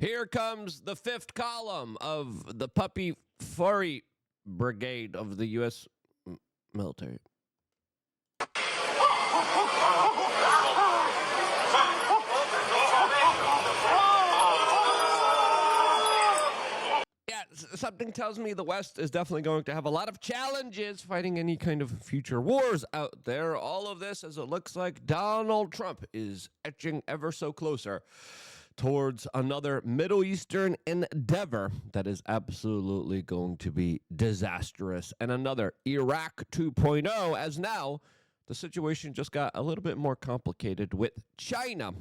Here comes the fifth column of the puppy furry brigade of the U.S. military. Yeah, something tells me the West is definitely going to have a lot of challenges fighting any kind of future wars out there. All of this as it looks like Donald Trump is etching ever so closer towards another Middle Eastern endeavor that is absolutely going to be disastrous, and another Iraq 2.0, as now the situation just got a little bit more complicated with China,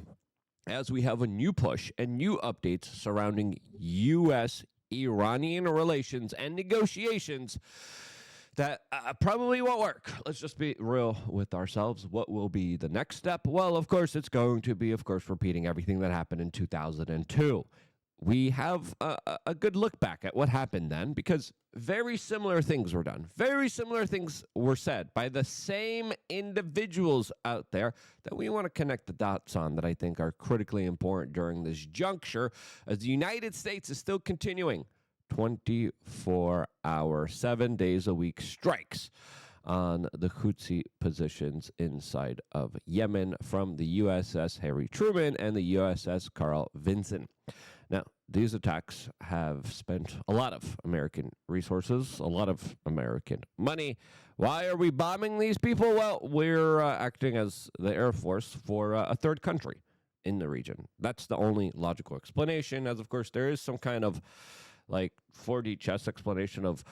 as we have a new push and new updates surrounding U.S.-Iranian relations and negotiations that probably won't work. Let's just be real with ourselves. What will be the next step? Well, of course, it's going to be, repeating everything that happened in 2002. We have a good look back at what happened then, because very similar things were done. Very similar things were said by the same individuals out there that we want to connect the dots on, that I think are critically important during this juncture, as the United States is still continuing 24-hour, 7 days a week strikes on the Houthi positions inside of Yemen from the USS Harry Truman and the USS Carl Vinson. Now, these attacks have spent a lot of American resources, a lot of American money. Why are we bombing these people? Well, we're acting as the Air Force for a third country in the region. That's the only logical explanation, as of course there is some kind of like 4D chess explanation of,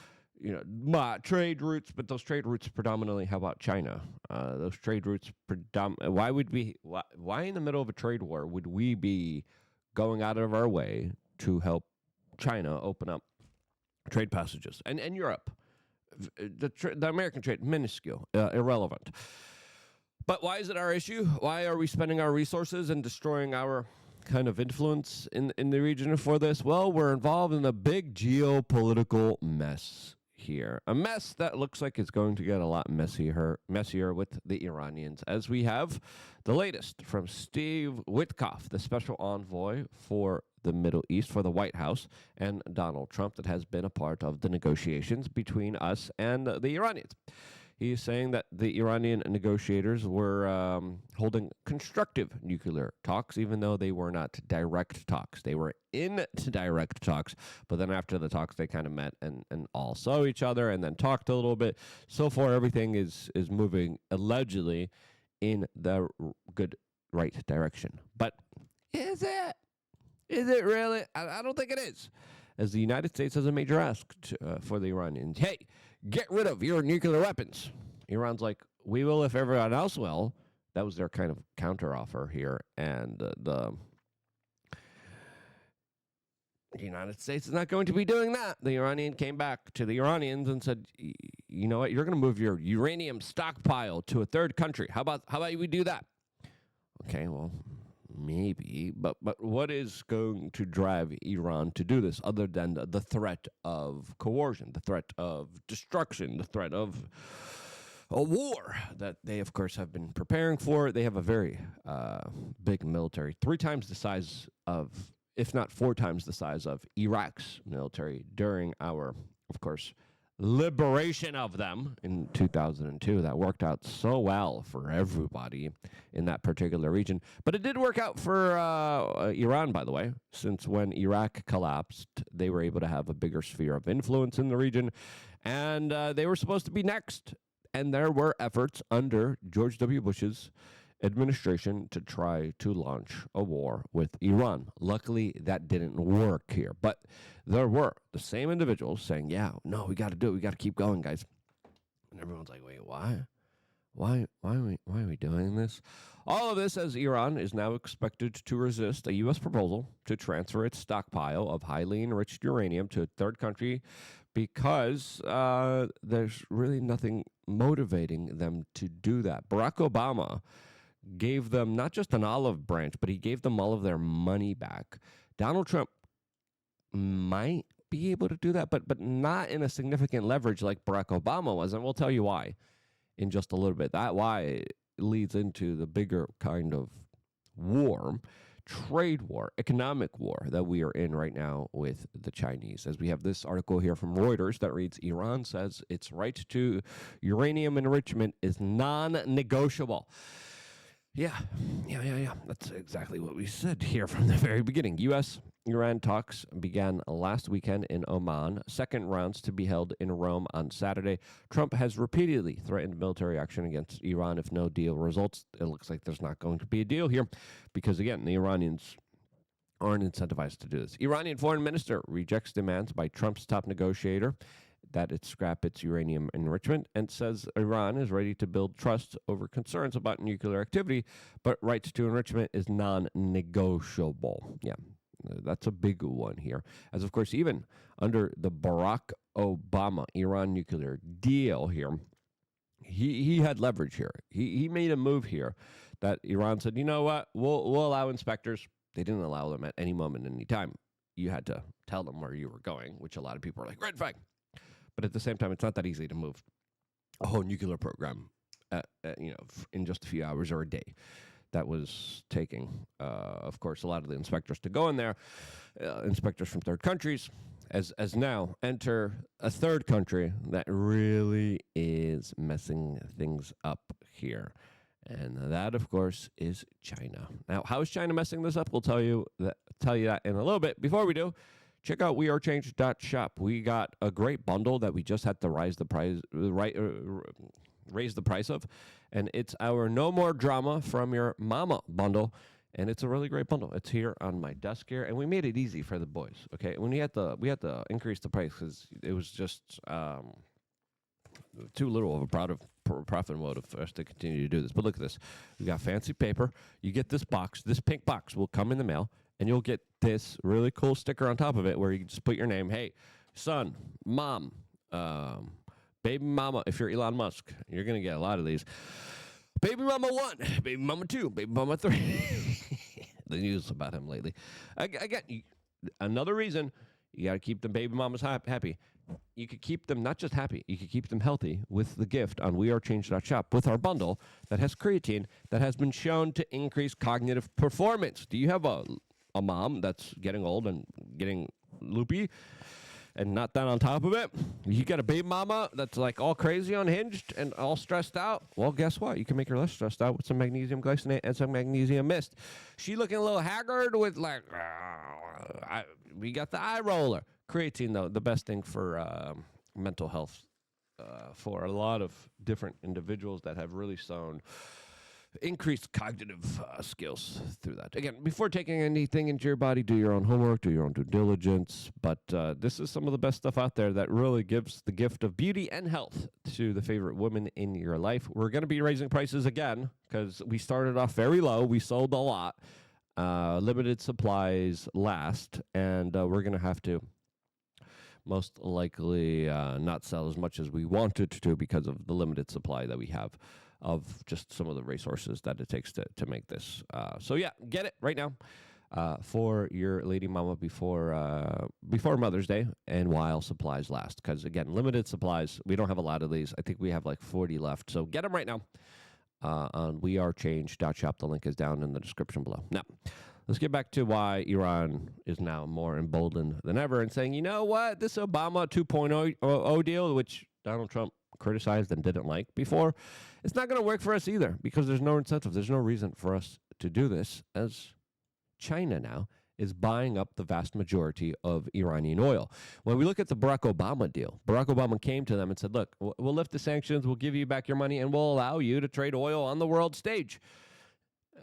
trade routes, but those trade routes predominantly, how about China? Those trade routes, why in the middle of a trade war would we be going out of our way to help China open up trade passages? And Europe, the American trade, minuscule, irrelevant. But why is it our issue? Why are we spending our resources and destroying our kind of influence in the region for this? Well, we're involved in a big geopolitical mess here. A mess that looks like it's going to get a lot messier with the Iranians, as we have the latest from Steve Witkoff, the special envoy for the Middle East for the White House, and Donald Trump, that has been a part of the negotiations between us and the Iranians. He's saying that the Iranian negotiators were holding constructive nuclear talks, even though they were not direct talks. They were indirect talks, but then after the talks, they kind of met and all saw each other and then talked a little bit. So far, everything is moving allegedly in the good, right direction. But is it? Is it really? I don't think it is, as the United States has a major ask for the Iranians. Hey, get rid of your nuclear weapons. Iran's like, we will if everyone else will. That was their kind of counteroffer here. And the United States is not going to be doing that. The Iranian came back to the Iranians and said, you know what, you're going to move your uranium stockpile to a third country. How about we do that? Okay, well, maybe, but what is going to drive Iran to do this other than the threat of coercion, the threat of destruction, the threat of a war that they, of course, have been preparing for? They have a very big military, 3 times the size of, if not 4 times the size of Iraq's military during our, of course, liberation of them in 2002. That worked out so well for everybody in that particular region. But it did work out for Iran, by the way, since when Iraq collapsed, they were able to have a bigger sphere of influence in the region, and they were supposed to be next. And there were efforts under George W. Bush's administration to try to launch a war with Iran. Luckily, that didn't work here. But there were the same individuals saying, yeah, no, we got to do it. We got to keep going, guys. And everyone's like, wait, why? Why are we doing this? All of this as Iran is now expected to resist a U.S. proposal to transfer its stockpile of highly enriched uranium to a third country, because there's really nothing motivating them to do that. Barack Obama gave them not just an olive branch, but he gave them all of their money back. Donald Trump might be able to do that, but not in a significant leverage like Barack Obama was, and we'll tell you why in just a little bit. That why leads into the bigger kind of war. trade war, economic war that we are in right now with the Chinese. As we have this article here from Reuters that reads, Iran says its right to uranium enrichment is non-negotiable. Yeah. That's exactly what we said here from the very beginning. U.S.-Iran talks began last weekend in Oman, second rounds to be held in Rome on Saturday. Trump has repeatedly threatened military action against Iran if no deal results. It looks like there's not going to be a deal here because, again, the Iranians aren't incentivized to do this. Iranian foreign minister rejects demands by Trump's top negotiator that it scrap its uranium enrichment and says Iran is ready to build trust over concerns about nuclear activity, but rights to enrichment is non-negotiable. Yeah, that's a big one here. As, of course, even under the Barack Obama Iran nuclear deal here, he had leverage here. He made a move here that Iran said, you know what, we'll allow inspectors. They didn't allow them at any moment, any time. You had to tell them where you were going, which a lot of people are like, red flag. But at the same time, it's not that easy to move a whole nuclear program, in just a few hours or a day. That was taking, of course, a lot of the inspectors to go in there, inspectors from third countries, as now enter a third country that really is messing things up here. And that, of course, is China. Now, how is China messing this up? We'll tell you that in a little bit. Before we do, check out wearechange.shop. We got a great bundle that we just had to raise the price of, and it's our No More Drama from Your Mama bundle, and it's a really great bundle. It's here on my desk here, and we made it easy for the boys. Okay, when we had to increase the price because it was just too little of a profit motive for us to continue to do this. But look at this. We got fancy paper. You get this box. This pink box will come in the mail, and you'll get this really cool sticker on top of it where you can just put your name. Hey, son, mom, baby mama. If you're Elon Musk, you're going to get a lot of these. Baby mama 1, baby mama 2, baby mama 3. The news about him lately. Again, another reason you got to keep the baby mamas happy. You could keep them not just happy, you could keep them healthy with the gift on wearechange.shop with our bundle that has creatine that has been shown to increase cognitive performance. Do you have a mom that's getting old and getting loopy and not that on top of it? You got a baby mama that's like all crazy unhinged and all stressed out? Well, guess what? You can make her less stressed out with some magnesium glycinate and some magnesium mist. She looking a little haggard with like, we got the eye roller. Creatine, though, the best thing for mental health for a lot of different individuals that have really shown increased cognitive skills through that. Again, before taking anything into your body, do your own homework, do your own due diligence. But this is some of the best stuff out there that really gives the gift of beauty and health to the favorite woman in your life. We're going to be raising prices again because we started off very low. We sold a lot. Limited supplies last, and we're going to have to most likely not sell as much as we wanted to because of the limited supply that we have of just some of the resources that it takes to make this. So yeah, get it right now for your lady mama before Mother's Day and while supplies last. Because again, limited supplies. We don't have a lot of these. I think we have like 40 left. So get them right now on wearechange.shop. The link is down in the description below. Now, let's get back to why Iran is now more emboldened than ever and saying, you know what, this Obama 2.0 deal, which Donald Trump criticized and didn't like before, it's not going to work for us either because there's no incentive. There's no reason for us to do this as China now is buying up the vast majority of Iranian oil. When we look at the Barack Obama deal, Barack Obama came to them and said, look, we'll lift the sanctions, we'll give you back your money, and we'll allow you to trade oil on the world stage.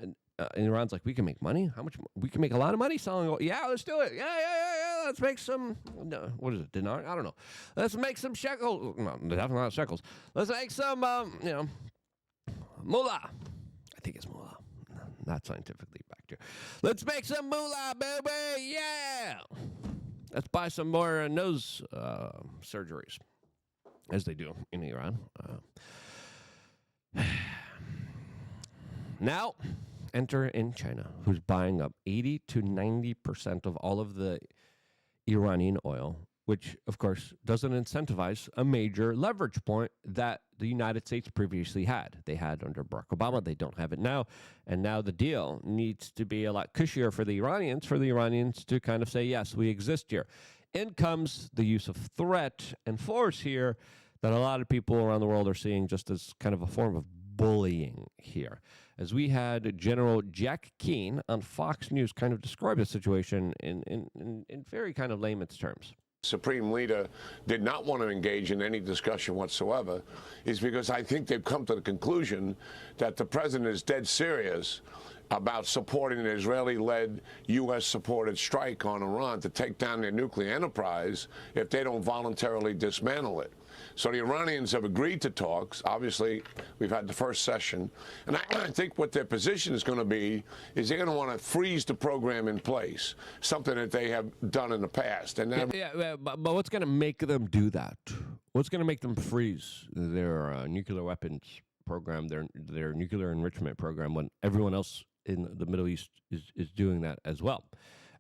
And Iran's like, we can make money? How much? We can make a lot of money selling oil. Yeah, let's do it. Yeah. Let's make some, no, what is it, dinar? I don't know. Let's make some shekels. No, definitely not shekels. Let's make some, moolah. I think it's moolah. No, not scientifically backed here. Let's make some moolah, baby. Yeah. Let's buy some more nose surgeries, as they do in Iran. Now, enter in China, who's buying up 80 to 90% of all of the Iranian oil which, of course, doesn't incentivize a major leverage point that the United States previously had. They had under Barack Obama. They don't have it now. And now the deal needs to be a lot cushier for the Iranians to kind of say, yes, we exist here. In comes the use of threat and force here that a lot of people around the world are seeing just as kind of a form of bullying here. As we had General Jack Keane on Fox News kind of describe the situation in very kind of layman's terms. Supreme Leader did not want to engage in any discussion whatsoever is because I think they've come to the conclusion that the president is dead serious about supporting an Israeli-led, U.S.-supported strike on Iran to take down their nuclear enterprise if they don't voluntarily dismantle it. So the Iranians have agreed to talks. Obviously, we've had the first session. And I think what their position is going to be is they're going to want to freeze the program in place, something that they have done in the past. And but what's going to make them do that? What's going to make them freeze their nuclear weapons program, their nuclear enrichment program, when everyone else in the Middle East is doing that as well?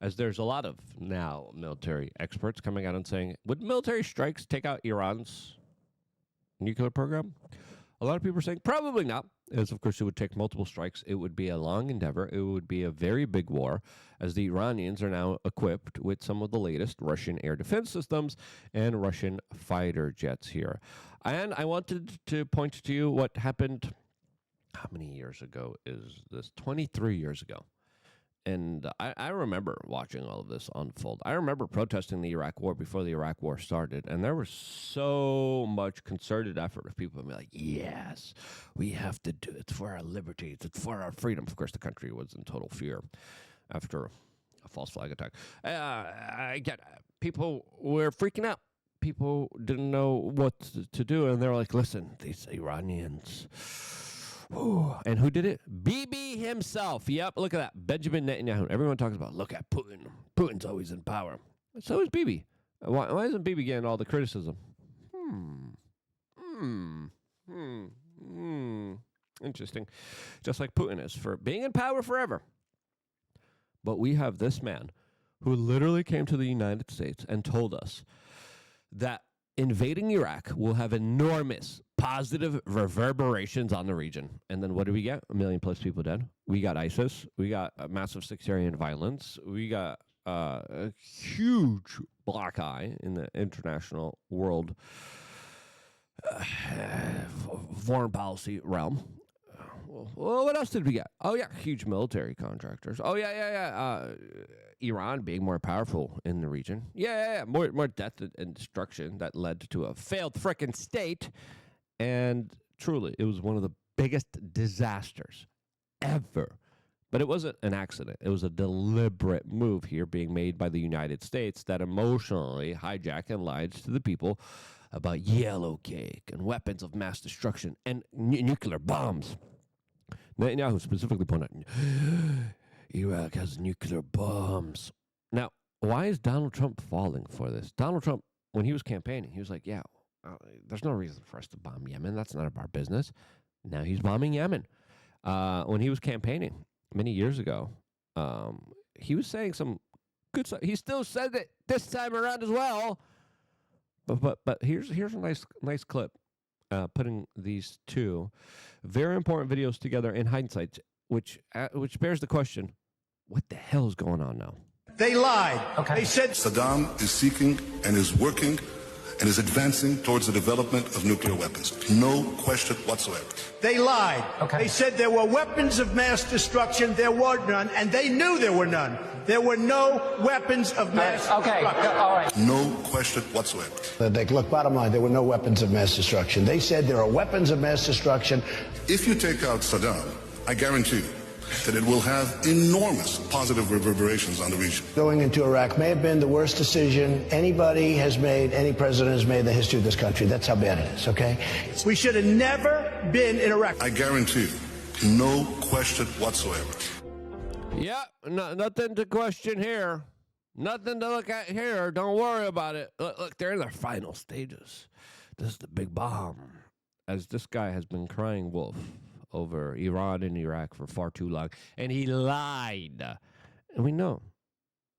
As there's a lot of now military experts coming out and saying, would military strikes take out Iran's nuclear program? A lot of people are saying probably not, as of course it would take multiple strikes. It would be a long endeavor. It would be a very big war, as the Iranians are now equipped with some of the latest Russian air defense systems and Russian fighter jets here. And I wanted to point to you what happened, how many years ago is this? 23 years ago. And I remember watching all of this unfold. I remember protesting the Iraq War before the Iraq War started, and there was so much concerted effort of people being like, yes, we have to do it. It's for our liberties. It's for our freedom. Of course, the country was in total fear after a false flag attack. I get it. People were freaking out. People didn't know what to do, and they were like, listen, these Iranians... Ooh. And who did it? Bibi himself. Yep, look at that. Benjamin Netanyahu. Everyone talks about, look at Putin. Putin's always in power. So is Bibi. Why isn't Bibi getting all the criticism? Interesting. Just like Putin is for being in power forever. But we have this man who literally came to the United States and told us that invading Iraq will have enormous positive reverberations on the region. And then what do we get? 1 million plus people dead. We got ISIS. We got massive sectarian violence. We got a huge black eye in the international world foreign policy realm. Well, what else did we get? Oh, yeah, huge military contractors. Oh, yeah. Iran being more powerful in the region. Yeah. More death and destruction that led to a failed frickin' state. And truly, it was one of the biggest disasters ever. But it wasn't an accident. It was a deliberate move here being made by the United States that emotionally hijacked and lied to the people about yellow cake and weapons of mass destruction and nuclear bombs. Netanyahu specifically pointed out, Iraq has nuclear bombs. Now, why is Donald Trump falling for this? Donald Trump, when he was campaigning, he was like, there's no reason for us to bomb Yemen. That's none of our business. Now he's bombing Yemen. When he was campaigning many years ago, he was saying some good stuff. He still said it this time around as well. But here's a nice clip. Putting these two very important videos together in hindsight, which bears the question, what the hell is going on now? They lied. Okay. They said Saddam is seeking and is working and is advancing towards the development of nuclear weapons. No question whatsoever. they lied. Okay. They said there were weapons of mass destruction. There were none, and they knew there were none. There were no weapons of mass Okay, destruction. all right. No question whatsoever. Look, bottom line, there were no weapons of mass destruction. They said there are weapons of mass destruction. If you take out Saddam, I guarantee you that it will have enormous positive reverberations on the region. Going into Iraq may have been the worst decision anybody has made, any president has made in the history of this country. That's how bad it is, okay? We should have never been in Iraq. I guarantee you, no question whatsoever. Yeah, nothing to question here. Nothing to look at here. Don't worry about it. Look, they're in their final stages. This is the big bomb. As this guy has been crying wolf over Iran and Iraq for far too long, and he lied. And we know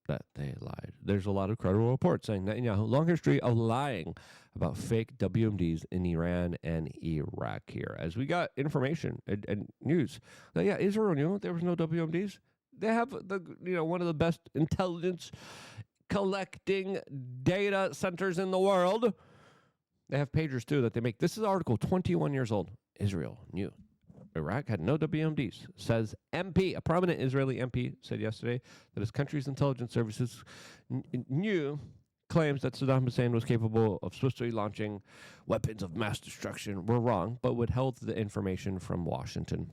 that they lied. There's a lot of credible reports saying Netanyahu, long history of lying about fake WMDs in Iran and Iraq here. As we got information and news that, Israel knew there was no WMDs. They have one of the best intelligence collecting data centers in the world. They have pagers too that they make. This is Article 21 years old. Israel knew Iraq had no WMDs, says MP. A prominent Israeli MP said yesterday that his country's intelligence services knew claims that Saddam Hussein was capable of swiftly launching weapons of mass destruction were wrong, but withheld the information from Washington.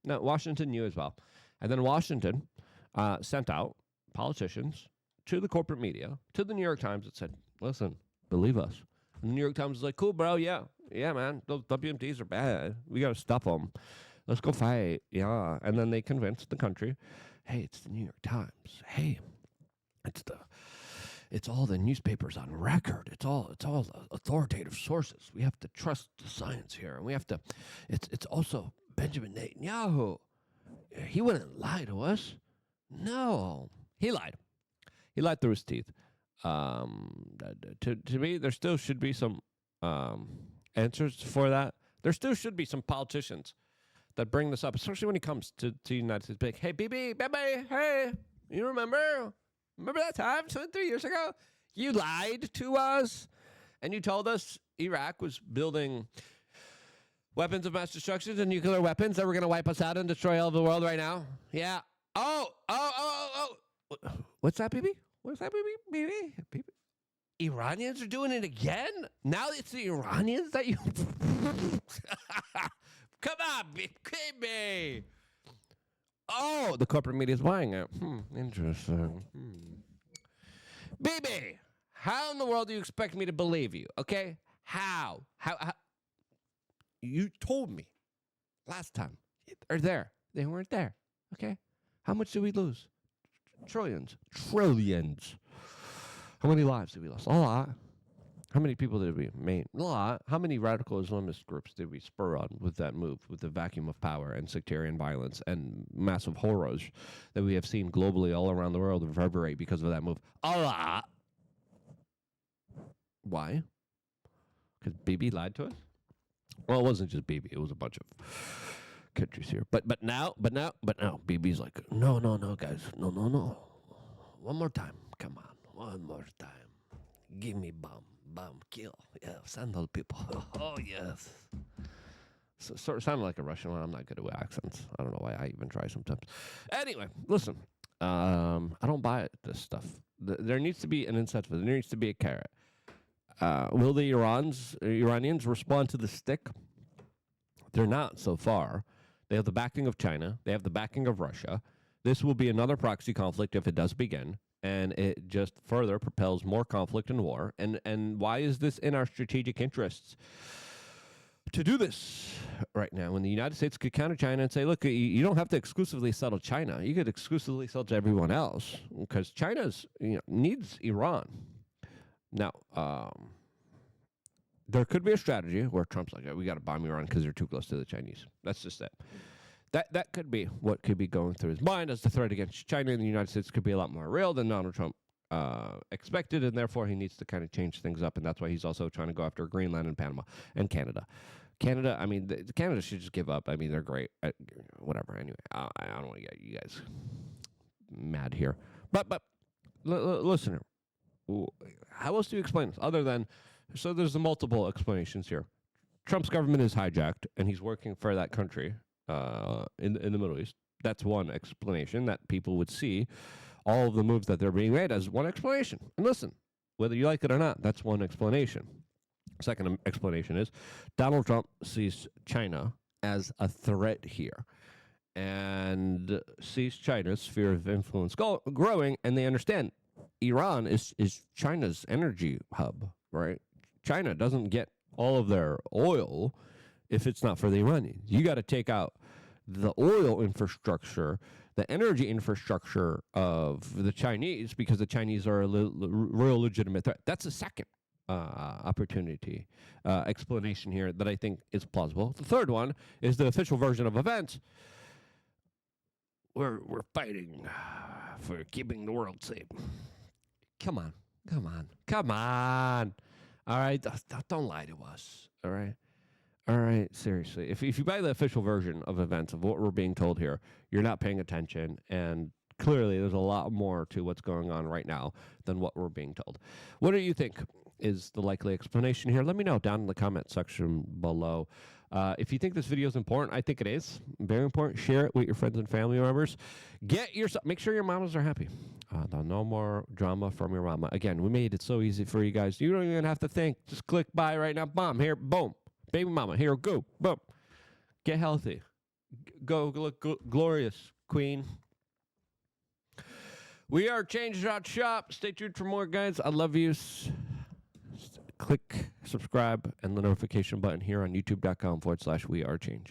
Now, Washington knew as well. And then Washington sent out politicians to the corporate media, to the New York Times, that said, listen, believe us. And the New York Times was like, cool, bro, yeah, man, those WMDs are bad. We got to stop them. Let's go fight, yeah. And then they convinced the country, hey, it's the New York Times. Hey, it's all the newspapers on record. It's all the authoritative sources. We have to trust the science here. And we have to, it's also Benjamin Netanyahu. He wouldn't lie to us. No, he lied. He lied through his teeth. To me, there still should be some answers for that. There still should be some politicians that bring this up, especially when he comes to the United States. Like, hey, baby, hey, you remember that time 3 years ago? You lied to us, and you told us Iraq was building weapons of mass destruction and nuclear weapons that were going to wipe us out and destroy all of the world right now. Yeah. Oh. What's that, baby? What's that, baby? Iranians are doing it again? Now it's the Iranians that you... Come on, baby. Oh, the corporate media is buying it. Interesting. Baby, how in the world do you expect me to believe you, okay? How? You told me last time. They're there. They weren't there, okay? How much did we lose? Trillions. How many lives did we lose? A lot. How many people did we make? A lot. How many radical Islamist groups did we spur on with that move, with the vacuum of power and sectarian violence and massive horrors that we have seen globally all around the world reverberate because of that move? A lot. Why? Because Bibi lied to us? Well, it wasn't just Bibi. It was a bunch of countries here. But now, Bibi's like, no, guys. No. One more time. Come on. One more time. Give me bomb, kill. Yeah, send those people. Oh, yes. So, sort of sounded like a Russian one. I'm not good at accents. I don't know why I even try sometimes. Anyway, listen. I don't buy this stuff. There needs to be an incentive. There needs to be a carrot. Will the Iranians respond to the stick? They're not so far. They have the backing of China. They have the backing of Russia. This will be another proxy conflict if it does begin. And it just further propels more conflict and war. And why is this in our strategic interests to do this right now? When the United States could counter China and say, look, you don't have to exclusively settle China. You could exclusively sell to everyone else because China's needs Iran. Now, there could be a strategy where Trump's like, we got to bomb Iran because they're too close to the Chinese. That's just it. That could be what could be going through his mind, as the threat against China and the United States could be a lot more real than Donald Trump expected, and therefore he needs to kind of change things up, and that's why he's also trying to go after Greenland and Panama and Canada. Canada, I mean, Canada should just give up. I mean, they're great. Whatever. Anyway, I don't want to get you guys mad here. But listener, how else do you explain this other than, so there's multiple explanations here. Trump's government is hijacked, and he's working for that country. In the Middle East. That's one explanation that people would see all of the moves that they're being made as one explanation. And listen, whether you like it or not, that's one explanation. Second explanation is Donald Trump sees China as a threat here and sees China's sphere of influence growing, and they understand Iran is China's energy hub, right? China doesn't get all of their oil if it's not for the Iranians. You got to take out the oil infrastructure, the energy infrastructure of the Chinese, because the Chinese are a real legitimate threat. That's the second opportunity explanation here that I think is plausible. The third one is the official version of events. we're fighting for keeping the world safe. Come on. All right, don't lie to us. All right. Seriously, if you buy the official version of events of what we're being told here, you're not paying attention, and clearly there's a lot more to what's going on right now than what we're being told. What do you think is the likely explanation here? Let me know down in the comment section below. If you think this video is important, I think it is very important. Share it with your friends and family members. Make sure your mamas are happy. No more drama from your mama. Again, we made it so easy for you guys. You don't even have to think. Just click buy right now. Boom. Here. Boom. Baby mama. Here. Go. Boom. Get healthy. Go look glorious, queen. We are change.shop. Stay tuned for more, guys. I love you. Click subscribe and the notification button here on youtube.com/wearechange.